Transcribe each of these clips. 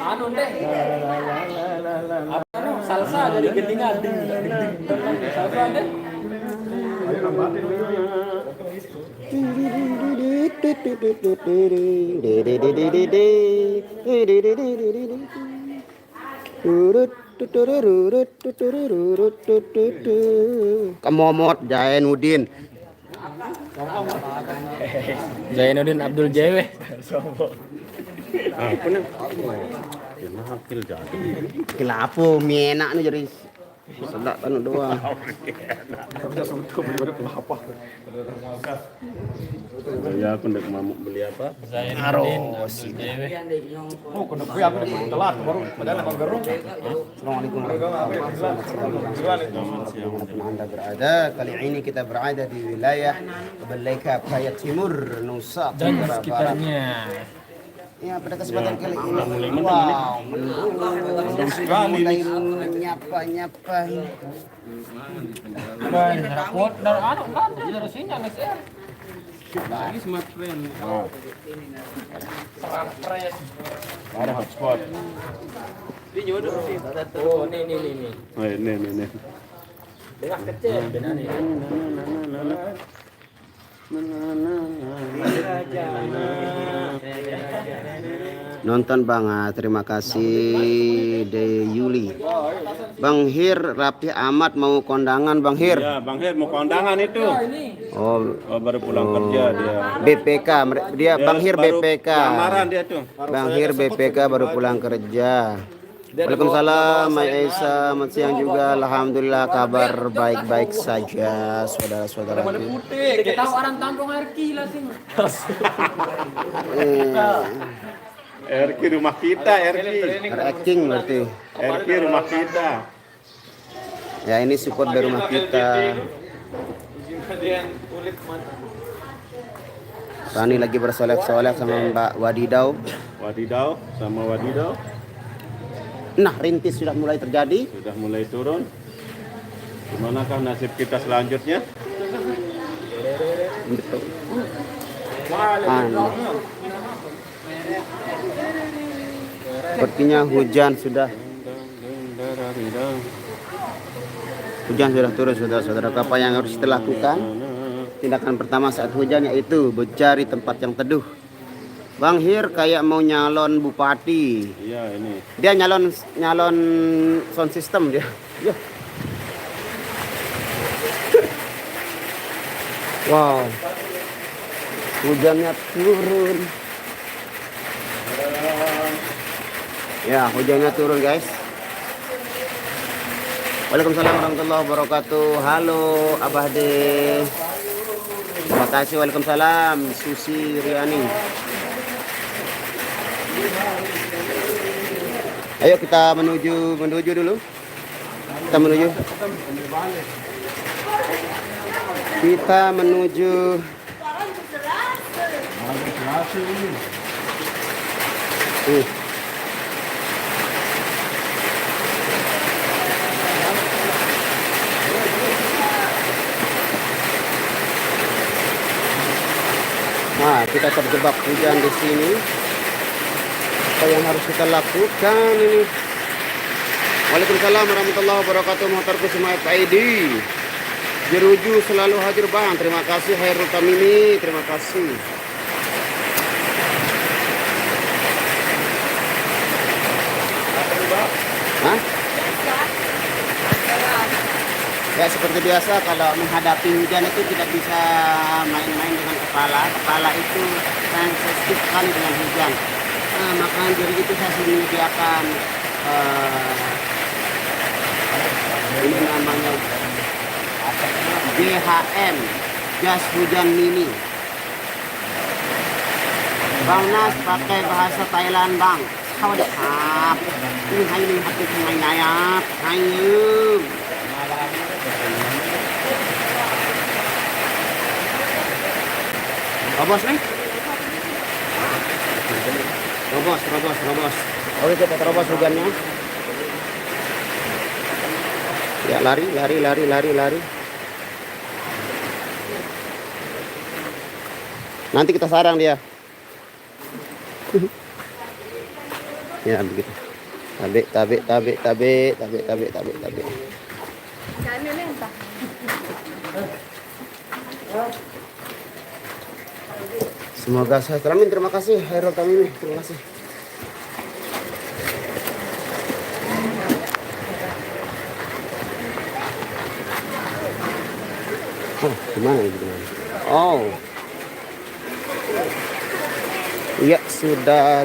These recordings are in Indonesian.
Anu deh. Salsa dari gendingan. Salsa deh. Kemomot Jainuddin. Jainuddin Abdul Jewe. Apa nih? Hakil jadi. Kilapo mienak nih jadi sedak anu doang. Ya aku ndak mau beli apa? Jainuddin Abdul Jewe. Oh, kena gue aku udah telat baru padahal abang gerung. Assalamualaikum warahmatullahi wabarakatuh. Anda berada kali ini kita berada di wilayah Baleka Payat Timur Nusa Dan Tenggara Barat. sekitarnya. Ya, pada kesempatan kali ini, wow, mendung sudah mulai menyapa-nyapa ini. Banyak rapot dan anu kan dari sini next air. Lagi smart friend. Surprise. Ada hotspot. Oh, nih. Oh, ini. Dengar kecil benar nih. Nonton Bang, terima kasih De Yuli. Bang Hir rapi amat mau kondangan Bang Hir. Ya, Bang Hir mau kondangan itu. Oh, Baru pulang kerja dia. BPK dia Bang Hir baru BPK. lamaran dia tuh. Bang Hir BPK baru pulang kerja. Waalaikumsalam, Mai Aisyah, selamat siang juga. Alhamdulillah kabar baik-baik saja, saudara-saudara. Kita tahu orang tampung air gila sih. RQ rumah kita, RQ. Acting berarti. RQ rumah kita. Ya ini support dari rumah kita. Rani lagi bersolek-solek sama Mbak Wadidau. Wadidau sama Wadidau Nah, rintis sudah mulai terjadi. sudah mulai turun. Gimanakah nasib kita selanjutnya? Betul. Anu. Sepertinya hujan sudah. Hujan sudah turun, saudara-saudara. Apa yang harus kita lakukan? Tindakan pertama saat hujan yaitu mencari tempat yang teduh. Bang Hir kayak mau nyalon bupati. Iya ini. Dia nyalon sound system dia. Ya. Wow. Hujannya turun. Ya, hujannya turun, guys. Waalaikumsalam warahmatullahi wabarakatuh. Halo, Abah De. Terima kasih. Waalaikumsalam, Susi Riani. Ayo kita menuju dulu. Kita menuju. Nah, kita terjebak hujan di sini. Apa yang harus kita lakukan ini? Waalaikumsalam warahmatullahi wabarakatuh. Motorku semua FID. Jeruju selalu hadir Bang. Terima kasih Hairul Kamini. Terima kasih. Hah? Ya seperti biasa kalau menghadapi hujan itu tidak bisa main-main dengan kepala. Kepala itu sensitif sekali dengan hujan. Nah, maka dari itu saya menyediakan ini namanya GHM, jas hujan mini. Bang Nas pakai bahasa Thailand Bang. สวัสดีครับนี่ให้นี่ครับเป็นไงนะครับให้ยืมRobos nih. Robos. Oke, kita terobos hujannya. Ya, lari. Nanti kita sarang dia. Ya, begitu. Tabe. Kami lentah. Semoga sehat. Amin, terima kasih. Hairul Tamimi, terima kasih. Oh, gimana ini? Oh. Iya, sudah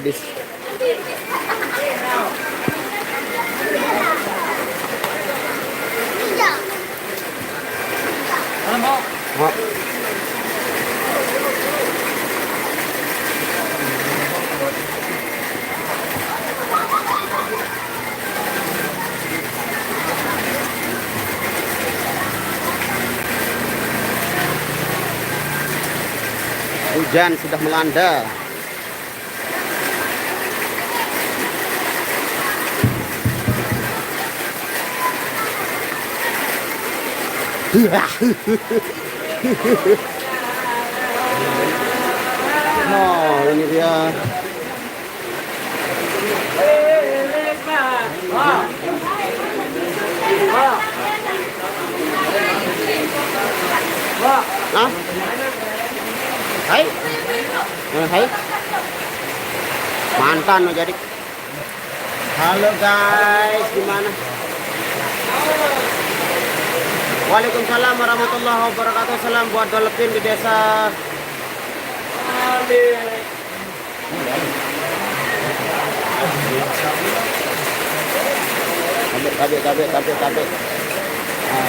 Oh. Hujan sudah melanda. Oh, ini dia. Hah? Hai? Hai? Mantan lo jadi. Halo guys, gimana? Waalaikumsalam warahmatullahi wabarakatuh. Salam buat dolphin di desa. Tabe. Nah,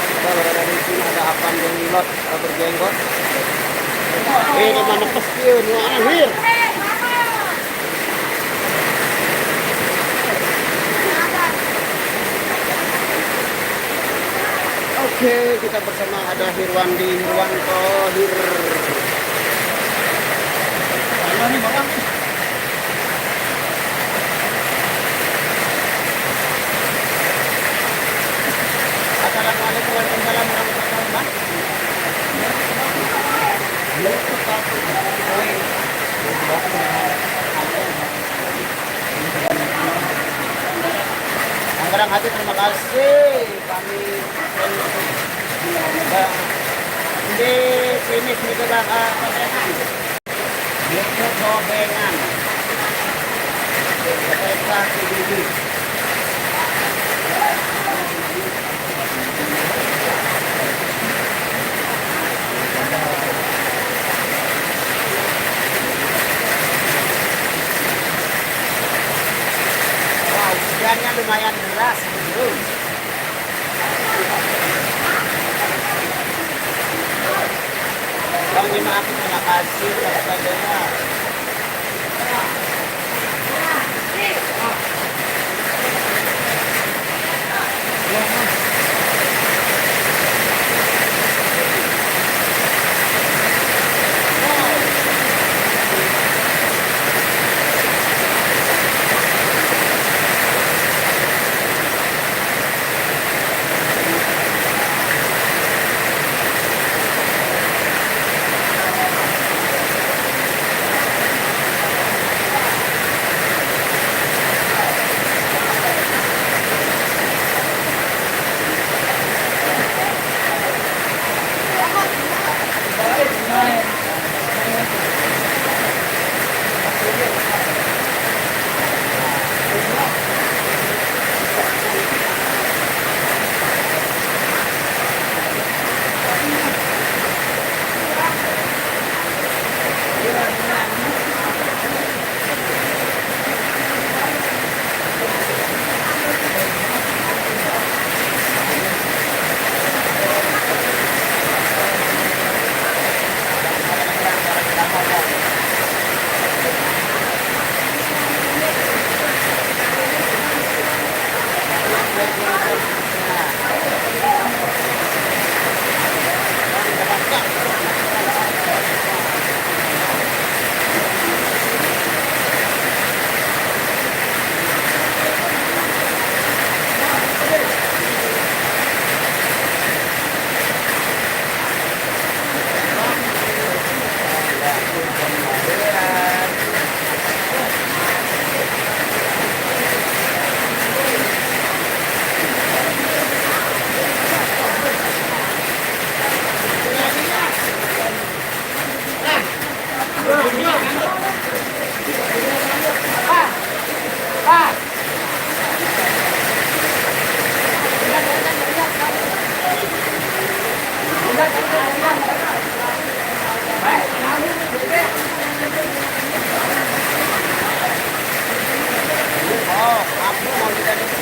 kita berada di sini ada Apan Jenglot atau berjenggot. Ini mana pestiun yang akhir. Oke, kita bersama ada Hirwanto. Assalamualaikum warahmatullahi wabarakatuh. Anggrang hati, terima kasih kami di sini sudah gobengan. YouTube gobengan. Kita di hujannya lumayan deras gitu. Bang Jemaah, terima kasih atas adanya.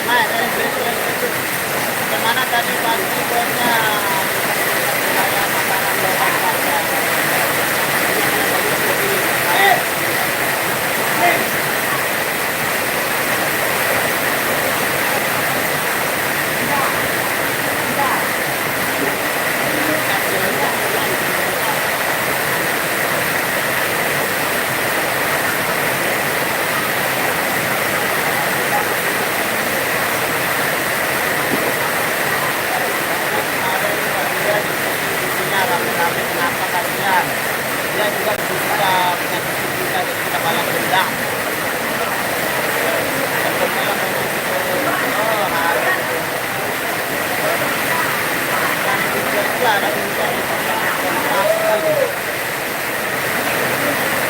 Nah, dari berikut kemana tadi pasti bosnya kayak makanan lewat saja. Kenapa kasihan? Dia juga bisa penyakit kita jadi kita balas dendam.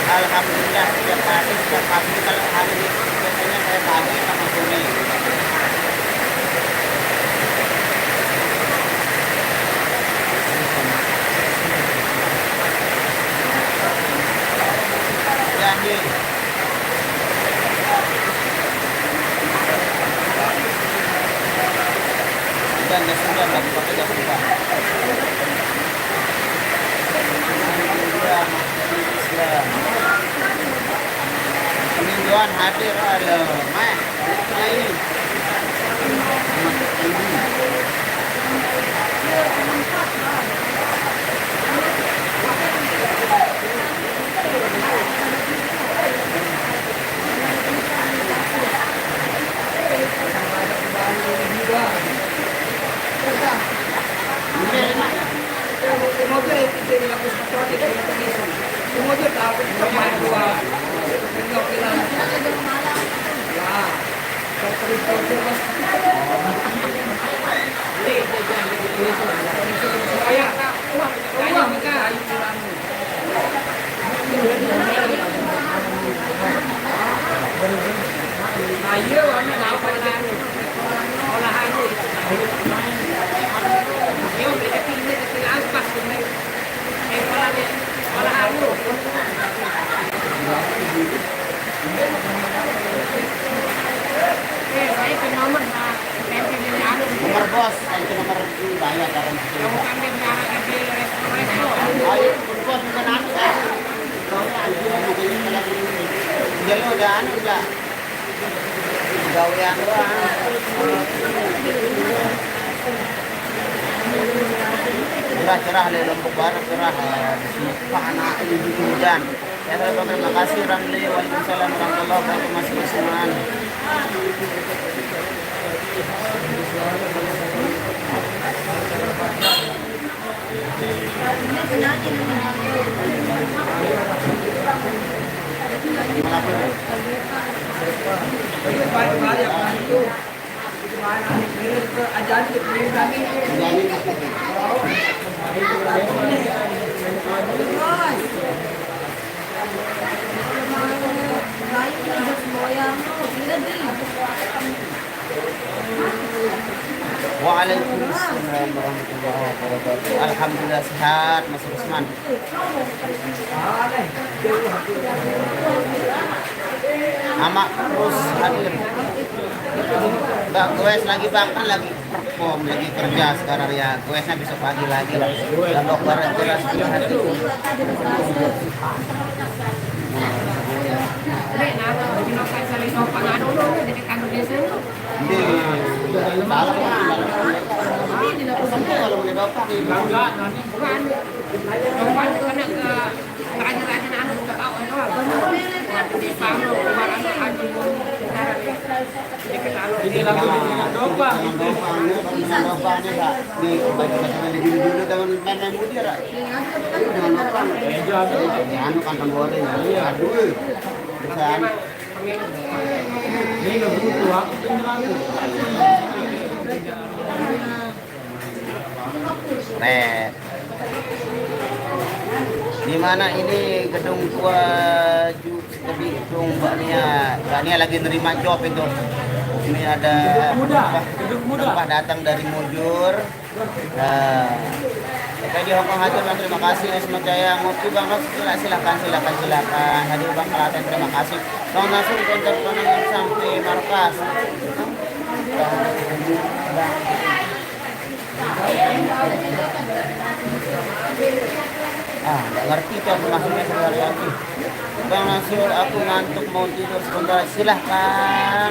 Alhamdulillah setiap hari kalau hari ini biasanya saya pagi sama sore. Jadi dan sudah lagi pakai jas hujan. Mingguan hadir ada mah ini. Ayo, ano na ako na olahan mo. Yung mereka tinggal ke aspas ni. Olahan mo. Saya ke nomor tempel ni ano. Nomor bos, itu nomor bayar karena Kamu kan dia nak di restoran. ayo bos bukan anu ya. Soalnya anjing begini lagi. Jadi udah anu udah. Gawean doang. Cerah-cerah le Lombok Barat cerah panas ini hujan. Ya terima kasih Ramli. Waalaikumsalam warahmatullahi wabarakatuh. Masih semuanya. Waalaikumsalam warahmatullahi wabarakatuh. Alhamdulillah sehat Mas Rusman. Amak terus hadir. Bang, goes lagi bang kan lagi perform, lagi kerja sekarang ya. Goesnya besok pagi lagi lah. Dan dokter jelas hati. Kalau boleh dokter di Enggak, nanti bukan. Bukan karena ke kerajaan anak ke tahu itu apa. Di Palu kemarin ada ini lagu dengan domba. dengan dopanya Kak. Di baju-baju di dulu tahun main muda Kak. Dengan dopa. Ya anu kantong goreng. Aduh. Bisa Ini nggak butuh aku tinggal. Red. Di mana ini gedung tua gedung Mbak Nia lagi nerima job itu. Ini ada Bapak datang dari Mujur. Di Hongkong hadir bang, terima kasih. Semua saya ngopi bang, silakan. Hadir bang Kelaten, terima kasih. Bang Nasir kontak penangan sampai markas. Nggak ngerti tuh aku maksudnya sehari lagi. Bang Nasrul, aku ngantuk mau tidur sebentar. Silahkan.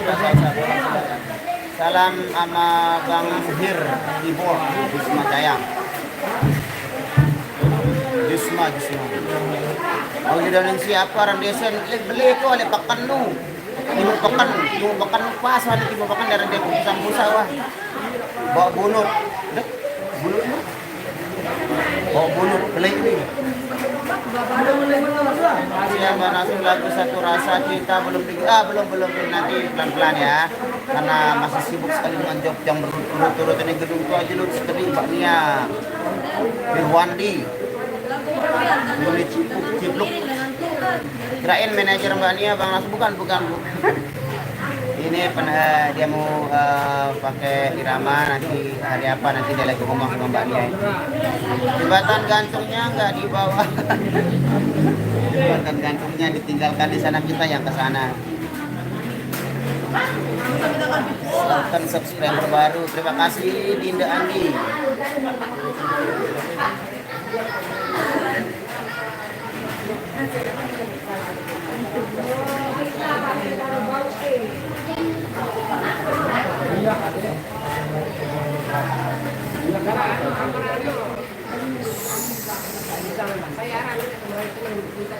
Salam sama Bang Hir Ibor Bisma Jaya. Bisma. Mau jalan siapa orang desa beli kok oleh pakan nu. Ibu pakan pas ada ibu pakan dari dia pusang wah. Bawa bunut. Bunut. Bawa bunut beli ini. Ya Nasrul lagu satu rasa kita belum nanti pelan-pelan ya. Karena masih sibuk sekali dengan job yang berturut-turut ini gedung tua jelut seperti Mbak Nia Irwandi unit Cipluk. Kirain manajer Mbak Nia Bang Nasrul bukan. Ini dia mau pakai irama nanti hari apa nanti dia lagi ngomong sama Mbak Nia. Jembatan gantungnya nggak dibawa. Jembatan gantungnya ditinggalkan di sana, kita yang ke sana. Silahkan subscriber baru. Terima kasih Dinda Andi.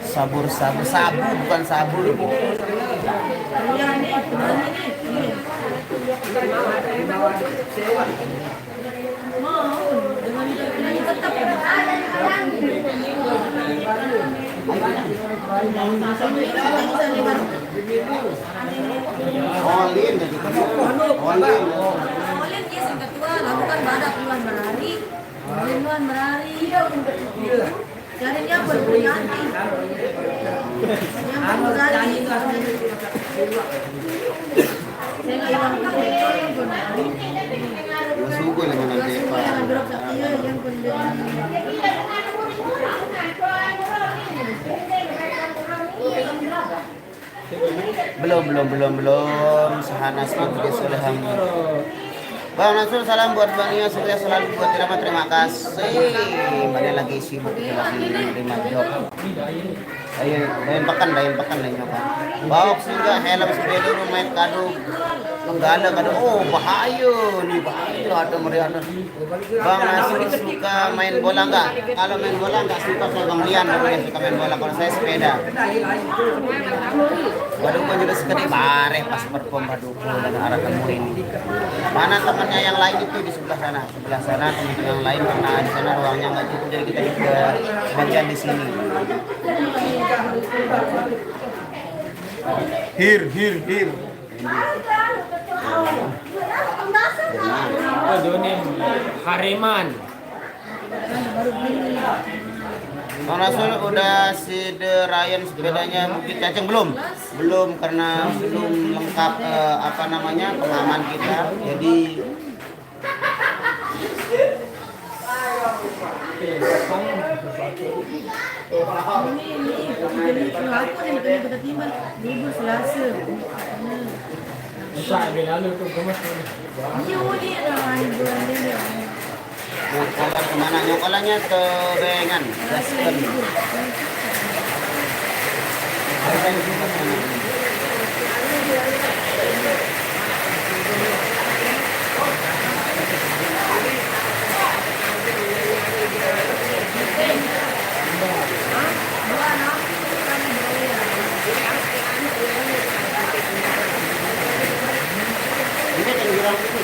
Sabur bukan sabur. Olin yes yang kedua lakukan badak luan berlari. Luan berlari. Jadi dia berganti. Yang berlari. Saya yang sugo naman ang depa. Belum. Sahanas juga sudah hamil. Bang Nasrul, salam buat Bang Nia, sukses selalu buat Irama, terima kasih. Mbaknya lagi sibuk, lagi menerima job. Ayo, dayan pakan nyokan. Bawa juga helm sepeda main kado. Menggala kado, oh bahaya ada meriana. Bang Nasrul suka main bola enggak? Kalau main bola enggak suka sama Bang Lian, namanya suka main bola. Kalau saya sepeda. Waduh, pun juga sekali bare pas perform Baduko dan arah kamu ini. Mana temannya yang lain itu di sebelah sana teman yang lain karena di sana ruangnya nggak cukup jadi kita juga bagian di sini. Hir. Donim Hariman. Bang Nasrul udah siderayan sepedanya Bukit Cacing belum karena belum lengkap pengaman kita. Jadi nyokolan kemana? Nyokolannya ke Bengan, Gaston. Ini kan girang itu.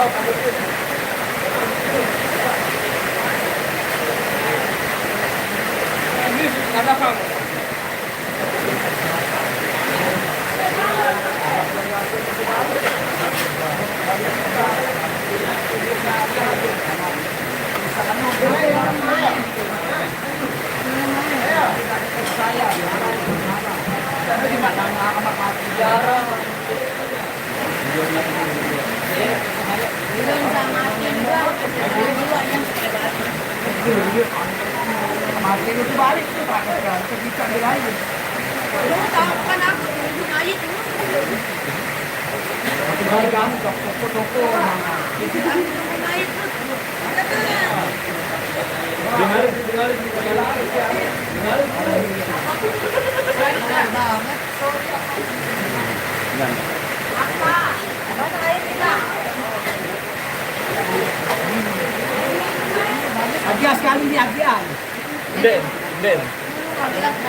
Ada apa? Mati itu balik tuh pakai kita di lain. Lu tahu kan aku ngaji tuh. Balik kamu ke toko-toko. Itu kan ngaji tuh. Agia sekali di agian. Den.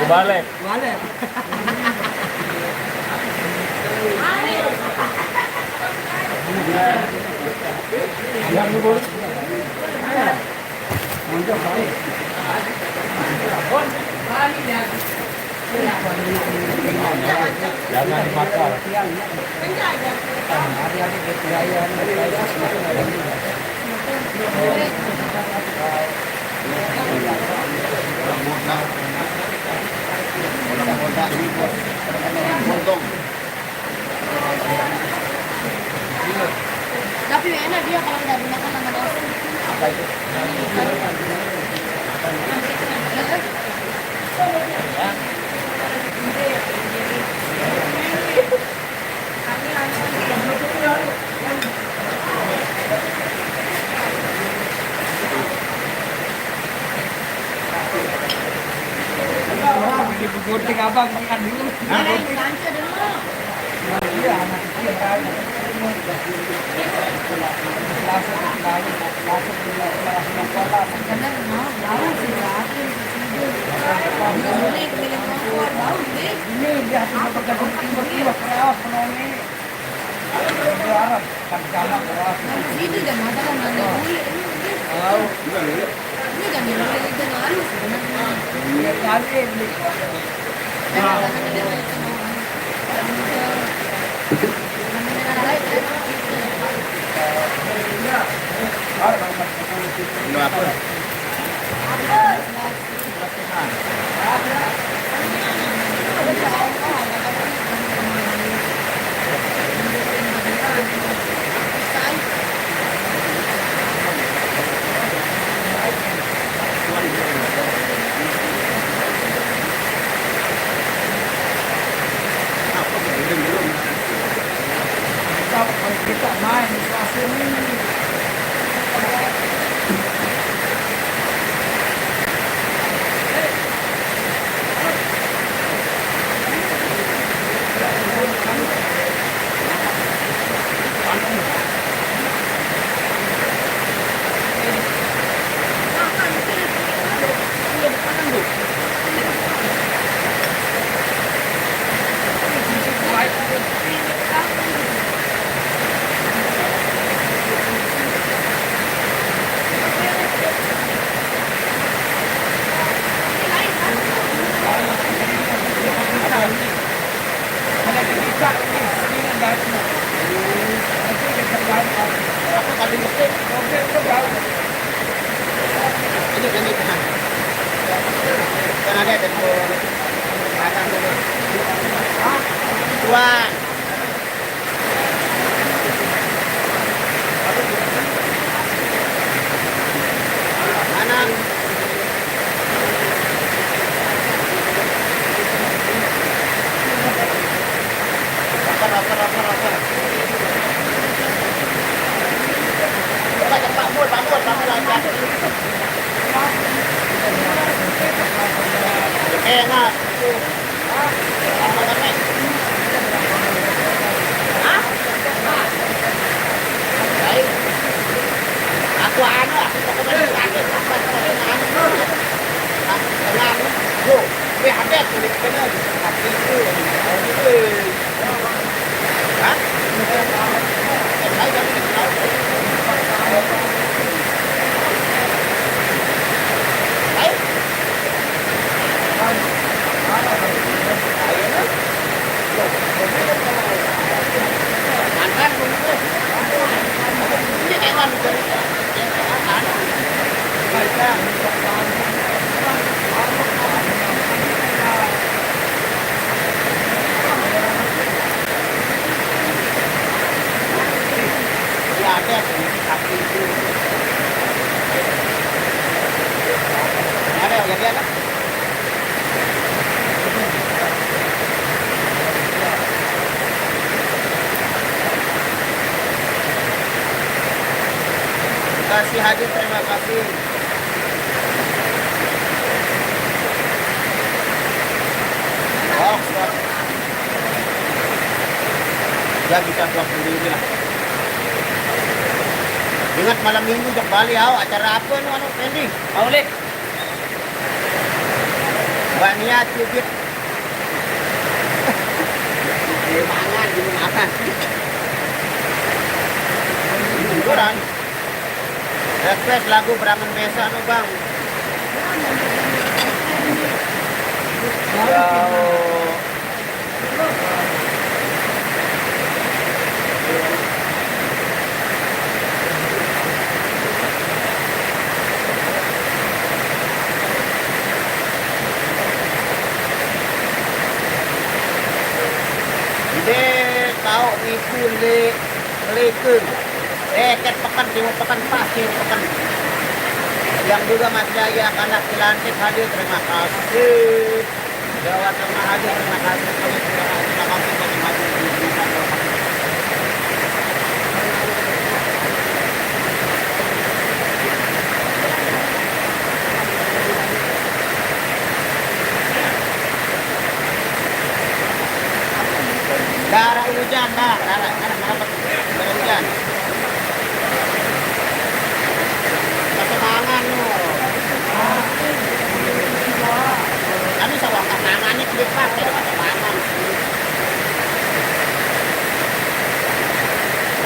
Balik. Balik. Jangan dimakan. Tapi enak dia kalau nggak dimakan sama nasi. Apa itu? Di gunting abang makan dulu. Ada yang lancar dulu. Iya, anak kecil kan. Langsung kembali, langsung sekolah. Kadang mau bau sih yakin sih. Boleh keliling kompor bau deh. Ini dia sudah pakai gunting keras penoni. Dia Arab, kan jamak keras. Itu dan mata kan nggak boleh. Tahu. Ini kan dia boleh itu halus sebenarnya. Dia kali ini. Berapa? Kita main di kelas ini. Kan ada tempo makan dulu. Tuan. Mana? Apa. Cepat, Pak Mur lancar. Enak. Aku anu, aku ya dia lah. Terima kasih hadir, terima kasih. Oh, stop. Ya bisa stop sendiri lah. Ingat malam minggu jak Bali acara apa nu anu Fendi? Aulik. Mbak Nia cubit. Mangan di makan. Hiburan. Request lagu Brahman Besa nu Bang. Dia tahu itu lekeng. Ket pekan timur pekan pasti pekan. Yang juga Mas Jaya anak Cilantik hadir, terima kasih. Jawa Tengah hadir, terima kasih. Terima kasih bagi hadir di Jawa. Darah hujan, darah hujan. Kesemangan nu. Kami sawah kenangan ini kulit pakai kesemangan.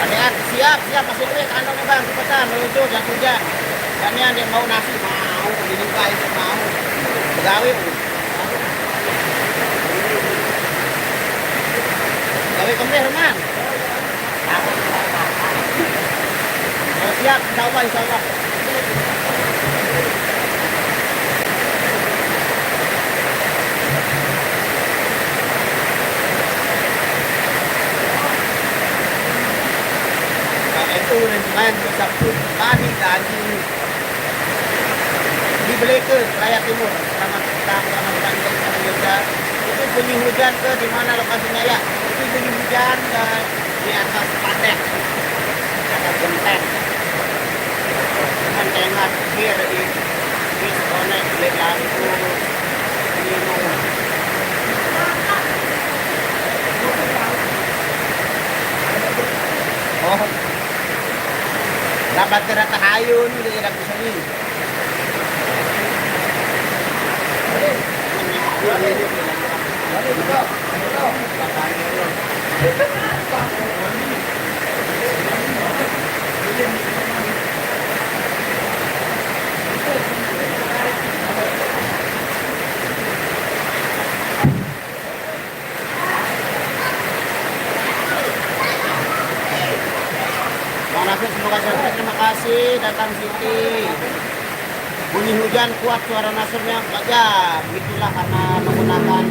Adean siap masuk ke kandang Bang, cepetan menuju dan hujan. Kalian dia mau nasi mau, ini baik mau. Gawe. Gawe kemana Man? Siap, insyaallah. Itu main Sabtu tadi tadi di Beleke Raya Timur Ramat itu bunyi hujan ke di mana lokasinya ya? Itu bunyi hujan di atas Patek, atas genteng. Mantengat hier di zona lampu ini. Oh, dapat terata hayun tidak bisa nih. Semoga sukses, terima kasih datang Siti. Bunyi hujan kuat suara Nasrnya aja, begitulah karena menggunakan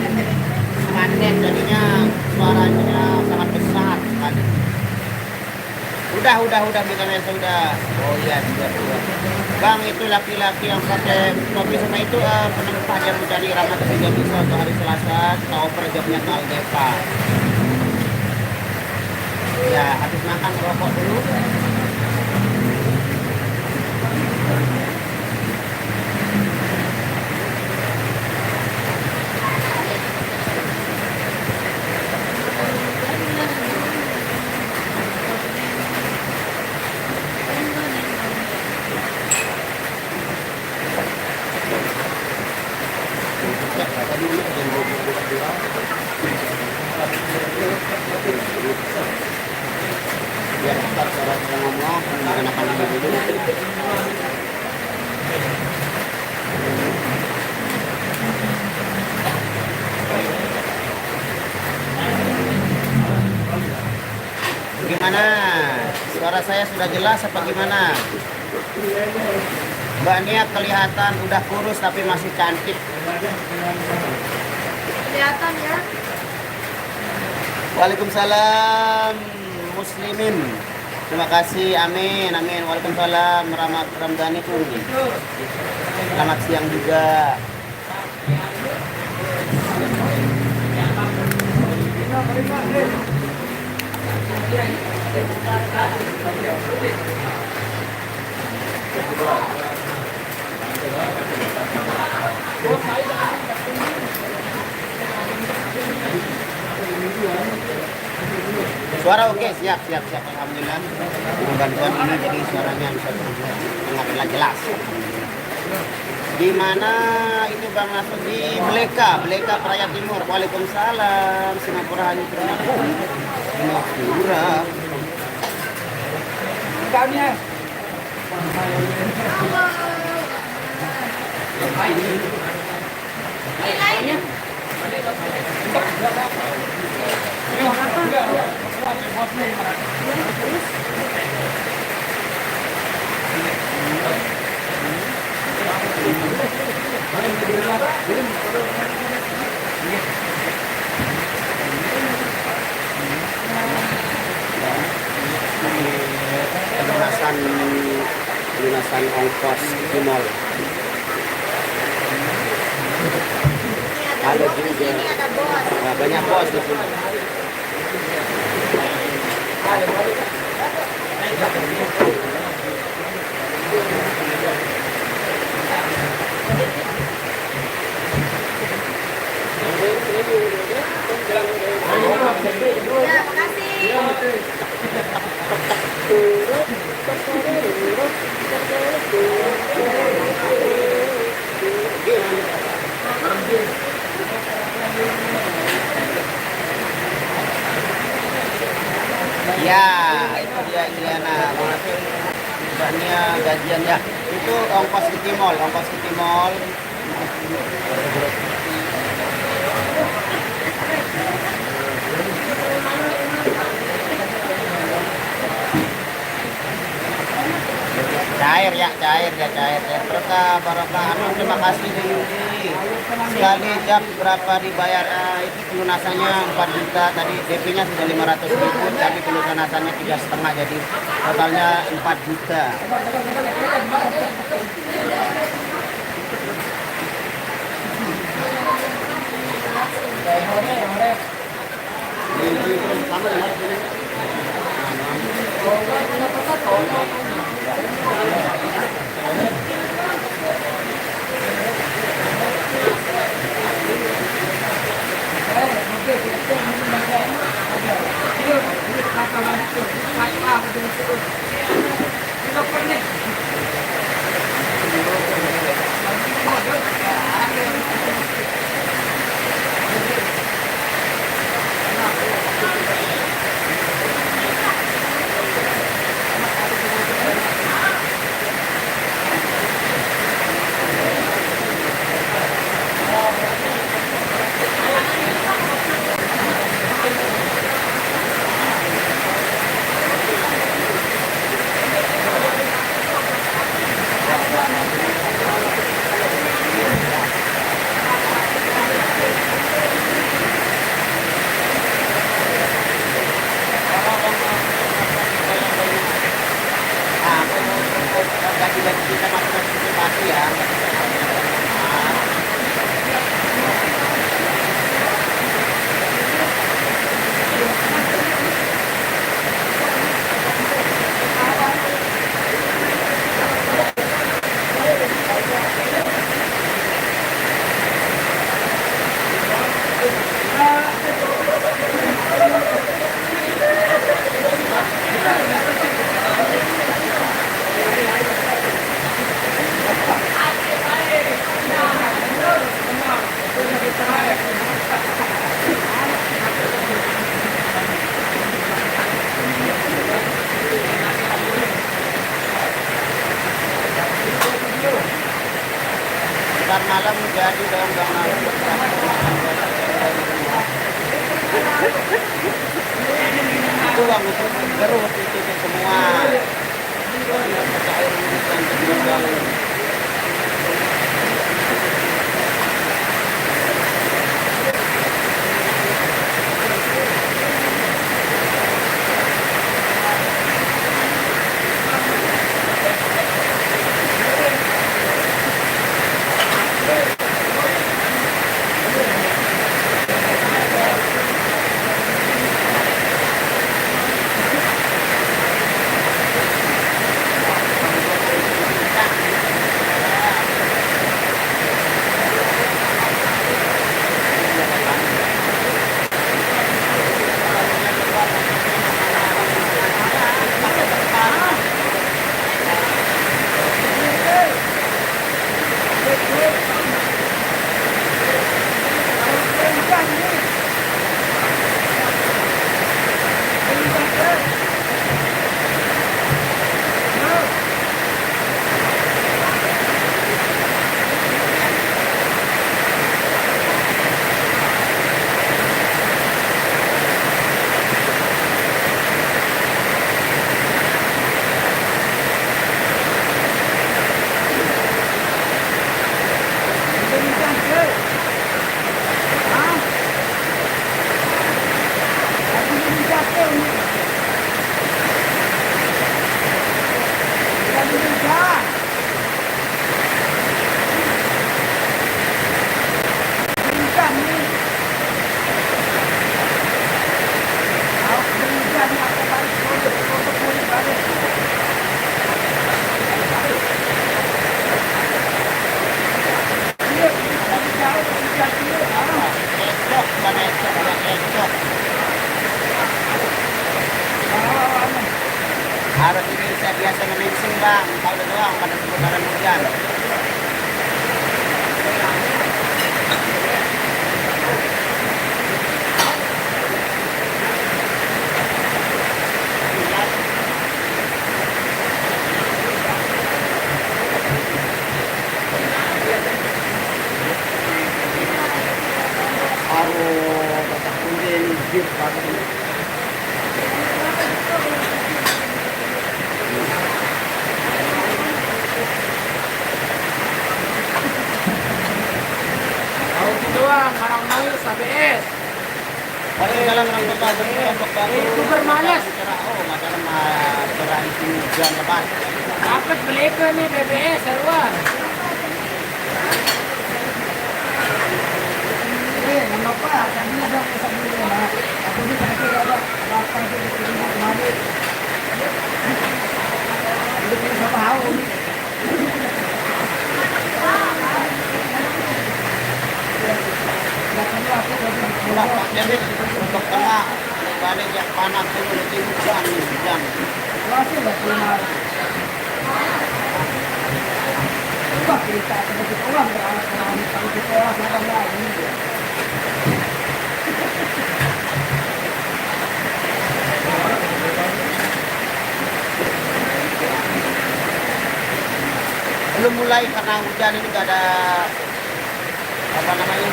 magnet jadinya suaranya sangat besar sekali. Udah bukan sudah. Oh iya juga. Bang itu laki-laki yang pakai topi sama itu penempah yang mencari Ramat 3 bisa untuk hari Selasa, tahu per jamnya ke Aldepa. Ya habis makan rokok dulu. Biar cepat cara ngomong mengenakan diri dulu. Gimana? Suara saya sudah jelas apa gimana? Mbak Nia kelihatan udah kurus tapi masih cantik. Kelihatan ya. Waalaikumsalam muslimin. Terima kasih, amin, amin. Waalaikumsalam, Rahmat Ramdhani pun. Selamat siang juga. Suara oke, siap. Alhamdulillah. Dengan bantuan ini jadi suaranya bisa sangat jelas. Di mana itu Bang Nasrul? Di Bleka Praia Timur. Waalaikumsalam. Singapura hanya terima kasih. Singapura. Kami lunasan ongkos di mall. Ada juga. Nah, banyak bos di sini. Ya, makasih. Ya, itu dia Iliana. Mbaknya gajian ya. Itu ongkos ke Timol. Cair. Barokah. Terima kasih Yudi. Sekali jam berapa dibayar? Itu pelunasannya 4 juta. Tadi DP-nya sudah 500.000, tapi pelunasannya 3,5, jadi totalnya 4 juta. Ntar malam jadi dong Bang Nasrul. Itu Bang itu gerut itu semua. Cair dan terjual. ini saya biasa nge-mensing bang, tahu doang pada seputaran hujan. Doang, marang malas, ABS. Dalam rangka untuk Itu bermalas. oh masalah masalah itu hujan lebat. Dapat beli ke nih BBS, Arwan. Nama apa? Kami ada pesan dulu ya. Aku ni tak kira ada apa tu di sini kemana. Itu pun sama tahu ni. Jadi untuk tengah balik yang panas itu lebih hujan. Masih tak benar. Cuba kita seperti orang beralasan kalau kita orang orang lain. Belum mulai karena hujan ini nggak ada apa namanya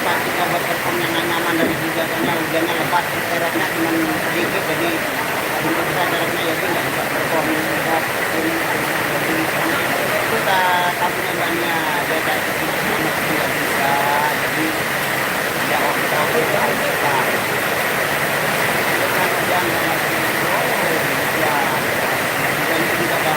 tempat kita buat perform yang nyaman dari hujannya lebat teraknya cuma sedikit jadi untuk kita teraknya ya nggak bisa perform kita tabunya bannya dia dari sini nggak bisa jadi ya kita hujan ya hujan itu tidak ada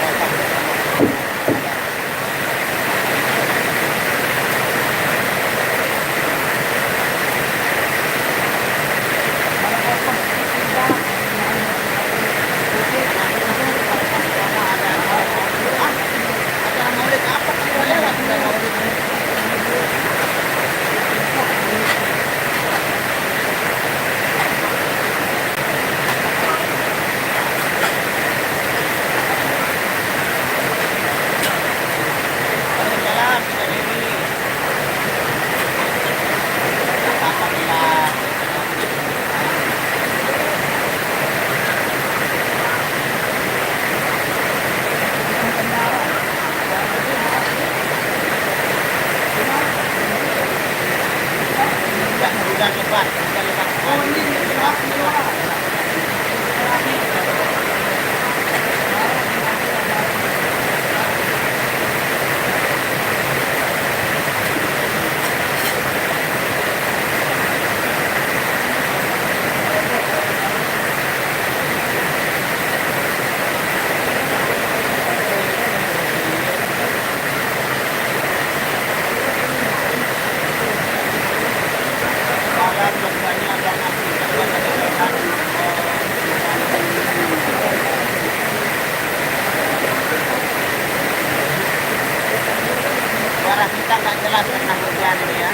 Suara kita nggak jelas karena hujan ini ya.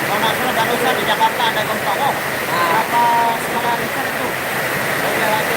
Kalau nggak salah barusan di Jakarta ada gempa. Oh, apa skala Richter itu? Udah lagi.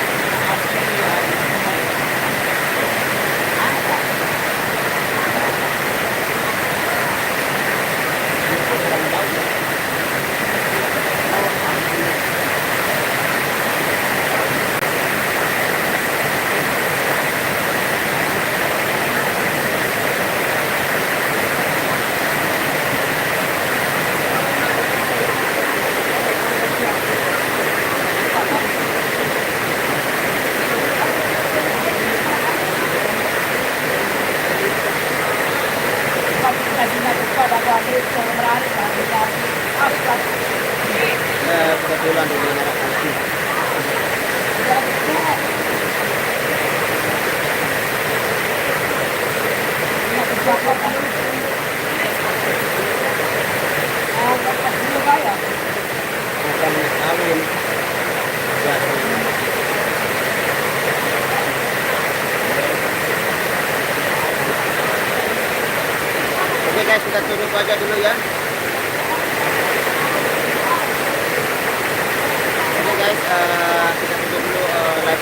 Kebetulan di Merah Putih. Bukan kawin. Oke guys, kita tutup aja dulu ya. Oke guys, kita tutup dulu live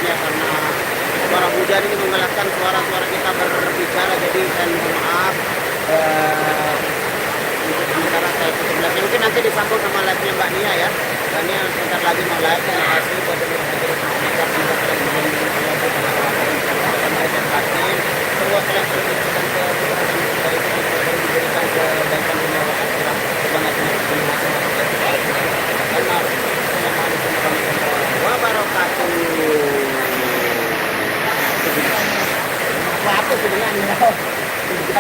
hujan ini menggalakkan suara-suara kita berbicara, jadi saya mohon maaf. Untuk sementara saya tutup live. Mungkin nanti disambung sama live-nya Mbak Nia ya. Mbak Nia sebentar lagi mau live. Terima kasih buat yang sudah menonton. Semua kalian sudah diberikan diberikan kebaikan dunia dan akhirat. Assalamualaikum warahmatullahi wabarakatuh. Apa sebenarnya?